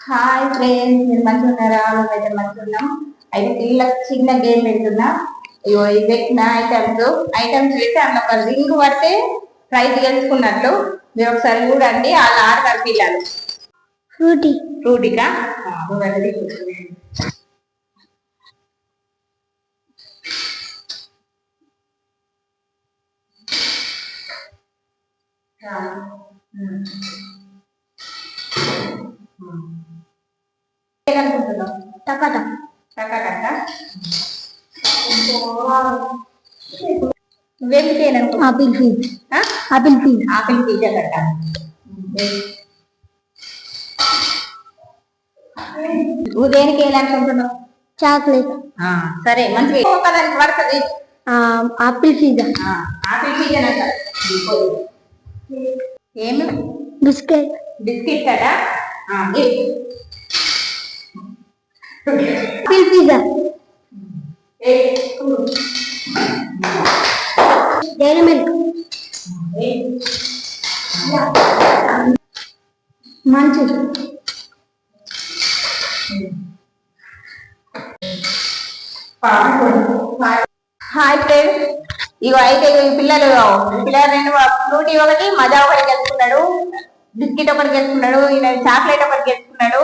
Hi friends, మీరు మంచిగా ఉన్నారా? మేమైతే మంచిగా ఉన్నాం. అయితే పిల్లలకు చిన్న గేమ్ పెడుతున్నా. ఇగో ఇది పెట్టిన ఐటమ్స్ పెట్టి అన్న ఒక రింగ్ పడితే ప్రైజ్ గెలుచుకున్నట్లు. మీరు ఒకసారి చూడండి. వాళ్ళు ఆడతారు పిల్లలు. ఫ్రూటీకా అనుకుంటున్నాం. టకాటా టకాటా ఆపిల్ ఫీజ్ కట్ట. నువ్వు దేనికి వేయాలనుకుంటున్నావు? చాక్లెట్. సరే, మంచిగా ఒకదానికి పడుతుంది. ఆపిల్ ఫీజ్ అంటారు. ఏమి బిస్కెట్ కదా. ఆపిల్ పిజ్జా, డైరీ మిల్క్, మంచి హాయ్ ఫ్రెండ్స్, ఇగో అయితే పిల్లలు రెండు ఫ్రూటీ ఒకటి, మజా ఒకటి గెలుచుకున్నాడు, బిస్కెట్ ఒకటి గెలుచుకున్నాడు, ఈయన చాక్లెట్ ఒకటి గెలుచుకున్నాడు.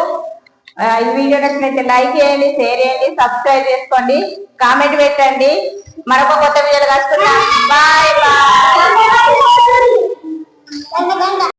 ఈ వీడియో నచ్చినట్లయితే లైక్ చేయండి, షేర్ చేయండి, సబ్స్క్రైబ్ చేసుకోండి, కామెంట్ పెట్టండి. మరొక కొత్త వీడియోలు కలుసుకుందాం. Bye bye.